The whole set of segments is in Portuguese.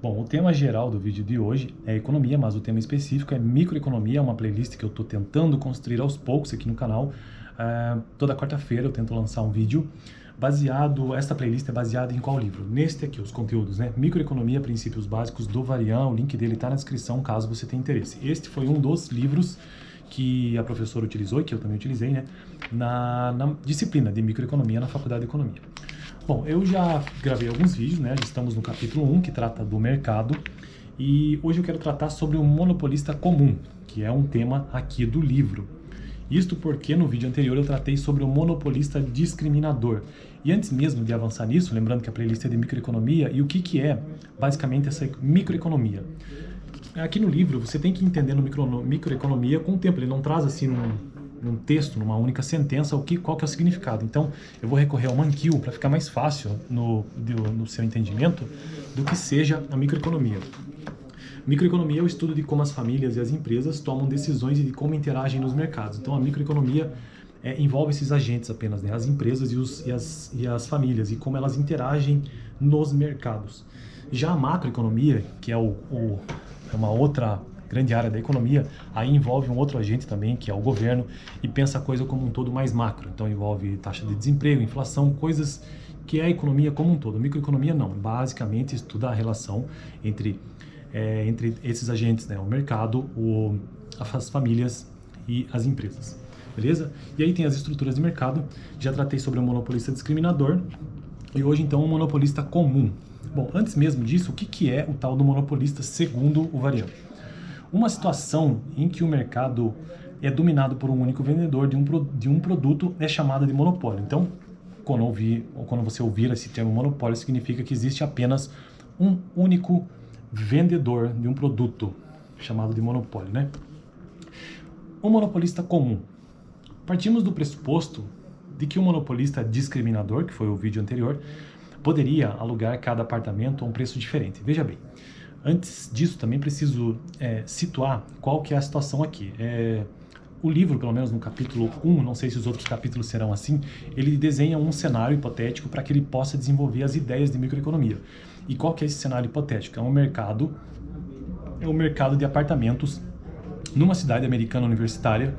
Bom, o tema geral do vídeo de hoje é economia, mas o tema específico é microeconomia, uma playlist que eu estou tentando construir aos poucos aqui no canal. Toda quarta-feira eu tento lançar um vídeo esta playlist é baseada em qual livro? Neste aqui, os conteúdos, né? Microeconomia, Princípios Básicos do Varian, o link dele está na descrição caso você tenha interesse. Este foi um dos livros que a professora utilizou e que eu também utilizei, né? Na disciplina de microeconomia na Faculdade de Economia. Bom, eu já gravei alguns vídeos, né? Já estamos no capítulo 1, que trata do mercado, e hoje eu quero tratar sobre o monopolista comum, que é um tema aqui do livro. Isto porque no vídeo anterior eu tratei sobre o monopolista discriminador. E antes mesmo de avançar nisso, lembrando que a playlist é de microeconomia, e o que é basicamente essa microeconomia? Aqui no livro você tem que entender no microeconomia com o tempo, ele não traz assim num texto, numa única sentença, qual que é o significado. Então, eu vou recorrer ao Mankiw para ficar mais fácil no seu entendimento do que seja a microeconomia. Microeconomia é o estudo de como as famílias e as empresas tomam decisões e de como interagem nos mercados. Então, a microeconomia envolve esses agentes apenas, né? As empresas e as famílias, e como elas interagem nos mercados. Já a macroeconomia, que é uma outra grande área da economia, aí envolve um outro agente também, que é o governo, e pensa a coisa como um todo mais macro. Então envolve taxa de desemprego, inflação, coisas que é a economia como um todo. A microeconomia não, basicamente estuda a relação entre esses agentes, né? O mercado, as famílias e as empresas. Beleza? E aí tem as estruturas de mercado, já tratei sobre o monopolista discriminador, e hoje então o monopolista comum. Bom, antes mesmo disso, o que é o tal do monopolista segundo o Varian? Uma situação em que o mercado é dominado por um único vendedor de um produto é chamada de monopólio. Então, quando você ouvir esse termo monopólio, significa que existe apenas um único vendedor de um produto, chamado de monopólio, né? O monopolista comum. Partimos do pressuposto de que o monopolista discriminador, que foi o vídeo anterior, poderia alugar cada apartamento a um preço diferente. Veja bem, antes disso também preciso situar qual que é a situação aqui. O livro, pelo menos no capítulo 1, não sei se os outros capítulos serão assim, ele desenha um cenário hipotético para que ele possa desenvolver as ideias de microeconomia. E qual que é esse cenário hipotético? É um mercado de apartamentos numa cidade americana universitária,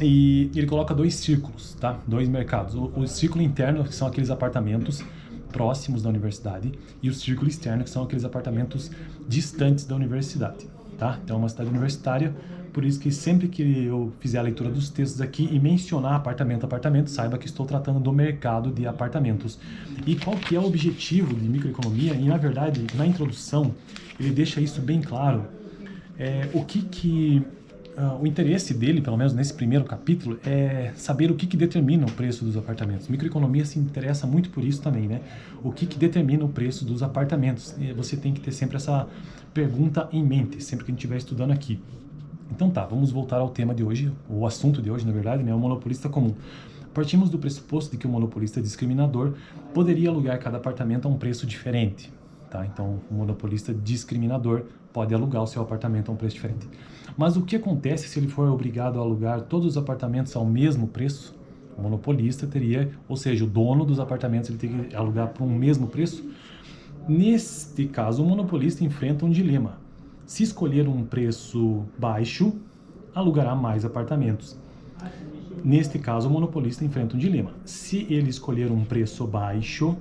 e ele coloca dois círculos, tá? Dois mercados. O círculo interno, que são aqueles apartamentos próximos da universidade, e o círculo externo, que são aqueles apartamentos distantes da universidade, tá? Então é uma cidade universitária, por isso que sempre que eu fizer a leitura dos textos aqui e mencionar apartamento, saiba que estou tratando do mercado de apartamentos. E qual que é o objetivo de microeconomia? E na verdade, na introdução, ele deixa isso bem claro. O interesse dele, pelo menos nesse primeiro capítulo, é saber o que determina o preço dos apartamentos. Microeconomia se interessa muito por isso também, né? O que determina o preço dos apartamentos? E você tem que ter sempre essa pergunta em mente, sempre que a gente estiver estudando aqui. Então tá, vamos voltar ao tema de hoje, o assunto de hoje, na verdade, né? O monopolista comum. Partimos do pressuposto de que o monopolista discriminador poderia alugar cada apartamento a um preço diferente. Tá? Então, o monopolista discriminador pode alugar o seu apartamento a um preço diferente. Mas o que acontece se ele for obrigado a alugar todos os apartamentos ao mesmo preço? O monopolista teria, ou seja, o dono dos apartamentos, ele tem que alugar por um mesmo preço? Neste caso, o monopolista enfrenta um dilema. Se escolher um preço baixo, alugará mais apartamentos. Neste caso, o monopolista enfrenta um dilema. Se ele escolher um preço baixo,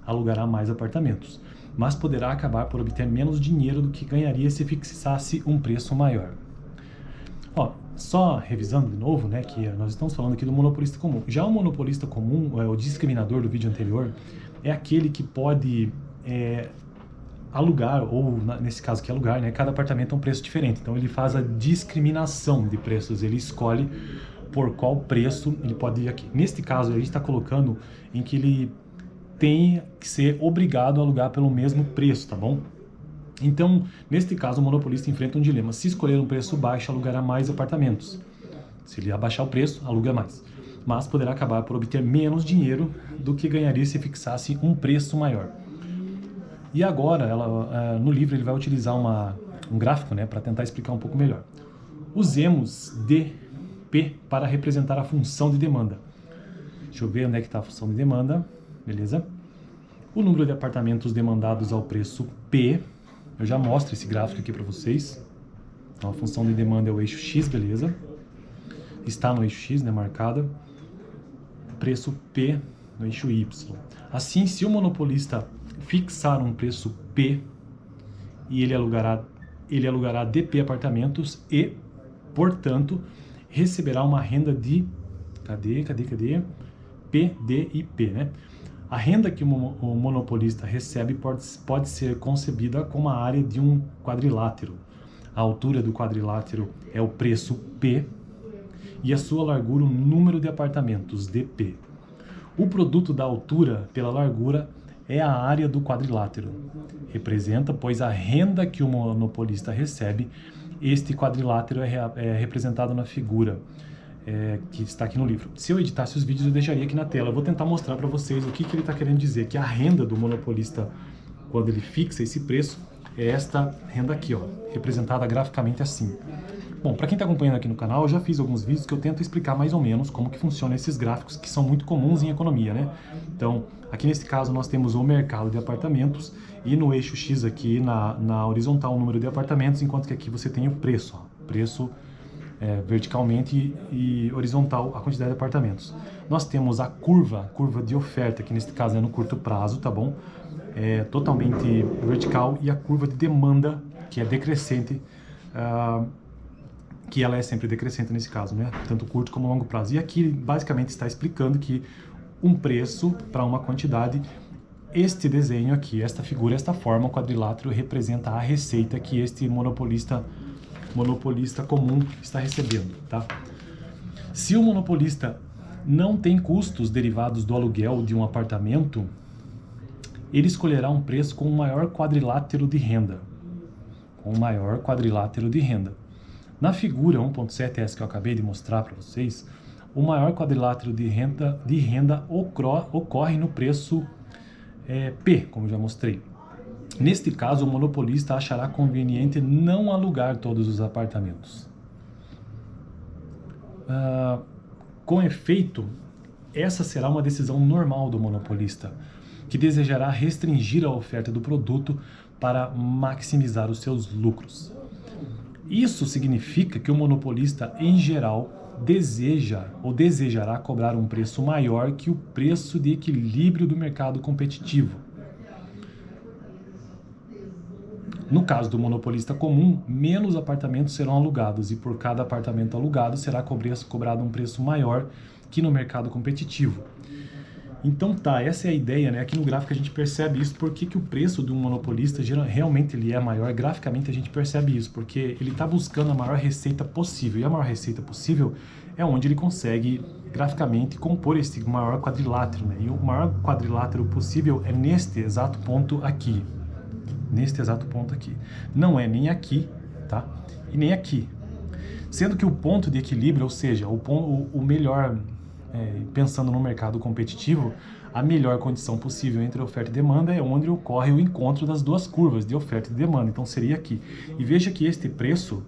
alugará mais apartamentos, mas poderá acabar por obter menos dinheiro do que ganharia se fixasse um preço maior. Só revisando de novo, né, que nós estamos falando aqui do monopolista comum. Já o monopolista comum, o discriminador do vídeo anterior, é aquele que pode alugar, ou nesse caso que alugar, né, cada apartamento a um preço diferente. Então ele faz a discriminação de preços, ele escolhe por qual preço ele pode ir aqui. Neste caso, a gente está colocando em que ele tem que ser obrigado a alugar pelo mesmo preço, tá bom? Então, neste caso, o monopolista enfrenta um dilema. Se escolher um preço baixo, alugará mais apartamentos. Se ele abaixar o preço, aluga mais. Mas poderá acabar por obter menos dinheiro do que ganharia se fixasse um preço maior. E agora, no livro, ele vai utilizar um gráfico, né, para tentar explicar um pouco melhor. Usemos dP para representar a função de demanda. Deixa eu ver onde é que está a função de demanda. Beleza? o número de apartamentos demandados ao preço P. Eu já mostro esse gráfico aqui para vocês. Então, a função de demanda é o eixo X, beleza? Está no eixo X, né, marcada. Preço P no eixo Y. Assim, se o monopolista fixar um preço P e ele alugará DP apartamentos e, portanto, receberá uma renda de... Cadê? P, D e P, né? A renda que o monopolista recebe pode ser concebida como a área de um quadrilátero. A altura do quadrilátero é o preço P e a sua largura o número de apartamentos, DP. O produto da altura pela largura é a área do quadrilátero. Representa, pois, a renda que o monopolista recebe. Este quadrilátero é representado na figura que está aqui no livro. Se eu editasse os vídeos, eu deixaria aqui na tela. Eu vou tentar mostrar para vocês o que ele está querendo dizer, que a renda do monopolista, quando ele fixa esse preço, é esta renda aqui, ó, representada graficamente assim. Bom, para quem está acompanhando aqui no canal, eu já fiz alguns vídeos que eu tento explicar mais ou menos como que funcionam esses gráficos, que são muito comuns em economia, né? Então, aqui nesse caso, nós temos o mercado de apartamentos e no eixo X aqui, na horizontal, o número de apartamentos, enquanto que aqui você tem o preço, ó, preço verticalmente e horizontal a quantidade de apartamentos. Nós temos a curva de oferta, que nesse caso é no curto prazo, tá bom? Totalmente vertical, e a curva de demanda, que é decrescente, que ela é sempre decrescente nesse caso, né? Tanto curto como longo prazo. E aqui basicamente está explicando que um preço para uma quantidade, este desenho aqui, esta figura, esta forma, o quadrilátero representa a receita que este monopolista comum está recebendo, tá? Se o monopolista não tem custos derivados do aluguel de um apartamento, ele escolherá um preço com o maior quadrilátero de renda. Na figura 1.7, essa que eu acabei de mostrar para vocês, o maior quadrilátero de renda ocorre no preço P, como já mostrei. Neste caso, o monopolista achará conveniente não alugar todos os apartamentos. Com efeito, essa será uma decisão normal do monopolista, que desejará restringir a oferta do produto para maximizar os seus lucros. Isso significa que o monopolista, em geral, desejará cobrar um preço maior que o preço de equilíbrio do mercado competitivo. No caso do monopolista comum, menos apartamentos serão alugados e por cada apartamento alugado será cobrado um preço maior que no mercado competitivo. Então tá, essa é a ideia, né? Aqui no gráfico a gente percebe isso, porque o preço de um monopolista realmente ele é maior, graficamente a gente percebe isso, porque ele está buscando a maior receita possível, e a maior receita possível é onde ele consegue graficamente compor esse maior quadrilátero, né? E o maior quadrilátero possível é neste exato ponto aqui. Não é nem aqui, tá? E nem aqui. Sendo que o ponto de equilíbrio, ou seja, o melhor, pensando no mercado competitivo, a melhor condição possível entre oferta e demanda é onde ocorre o encontro das duas curvas de oferta e demanda. Então seria aqui. E veja que este preço,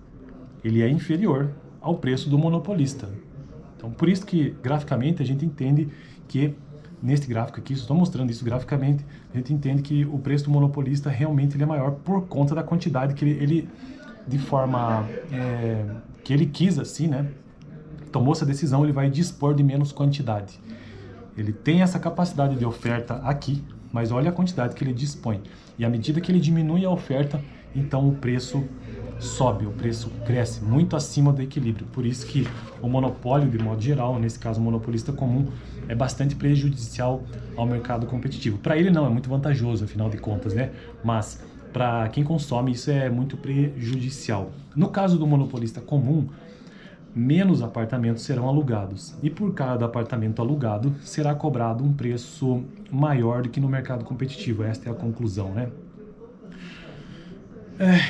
ele é inferior ao preço do monopolista. Então por isso que graficamente a gente entende que neste gráfico aqui, estou mostrando isso graficamente, a gente entende que o preço do monopolista realmente ele é maior por conta da quantidade que ele de forma que ele quis assim, né? Tomou essa decisão, ele vai dispor de menos quantidade. Ele tem essa capacidade de oferta aqui, mas olha a quantidade que ele dispõe. E à medida que ele diminui a oferta, então o preço sobe, o preço cresce muito acima do equilíbrio. Por isso que o monopólio, de modo geral, nesse caso o monopolista comum, é bastante prejudicial ao mercado competitivo. Para ele não, é muito vantajoso, afinal de contas, né? Mas para quem consome isso é muito prejudicial. No caso do monopolista comum, menos apartamentos serão alugados e por cada apartamento alugado será cobrado um preço maior do que no mercado competitivo. Esta é a conclusão, né?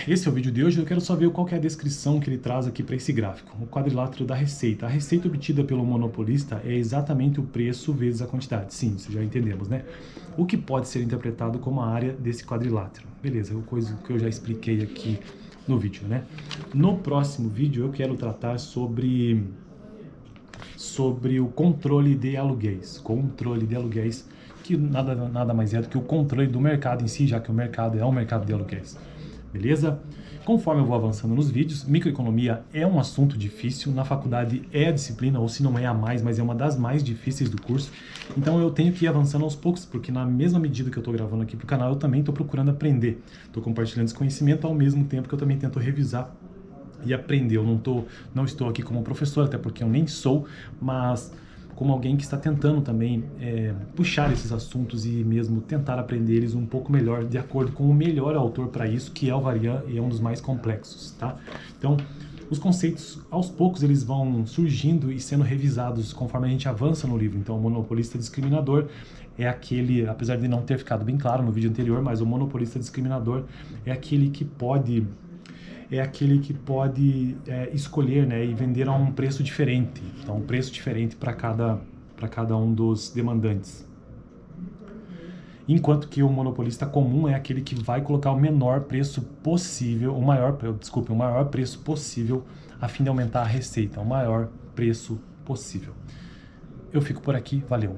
Esse é o vídeo de hoje. Eu quero só ver qual que é a descrição que ele traz aqui para esse gráfico. O quadrilátero da receita. A receita obtida pelo monopolista é exatamente o preço vezes a quantidade. Sim, isso já entendemos, né? O que pode ser interpretado como a área desse quadrilátero. Beleza, é coisa que eu já expliquei aqui no vídeo, né? No próximo vídeo eu quero tratar sobre o controle de aluguéis. que nada mais é do que o controle do mercado em si, já que o mercado é um mercado de aluguéis. Beleza? Conforme eu vou avançando nos vídeos, microeconomia é um assunto difícil, na faculdade é a disciplina, ou se não é a mais, mas é uma das mais difíceis do curso, então eu tenho que ir avançando aos poucos, porque na mesma medida que eu estou gravando aqui para o canal, eu também estou procurando aprender, estou compartilhando esse conhecimento ao mesmo tempo que eu também tento revisar e aprender. Eu não estou aqui como professor, até porque eu nem sou, mas como alguém que está tentando também puxar esses assuntos e mesmo tentar aprender eles um pouco melhor, de acordo com o melhor autor para isso, que é o Varian, e é um dos mais complexos, tá? Então, os conceitos, aos poucos, eles vão surgindo e sendo revisados conforme a gente avança no livro. Então, o monopolista discriminador é aquele, apesar de não ter ficado bem claro no vídeo anterior, mas o monopolista discriminador é aquele que pode escolher, né, e vender a um preço diferente. Então, um preço diferente para cada um dos demandantes. Enquanto que o monopolista comum é aquele que vai colocar o menor preço possível, o maior preço possível, a fim de aumentar a receita, o maior preço possível. Eu fico por aqui, valeu!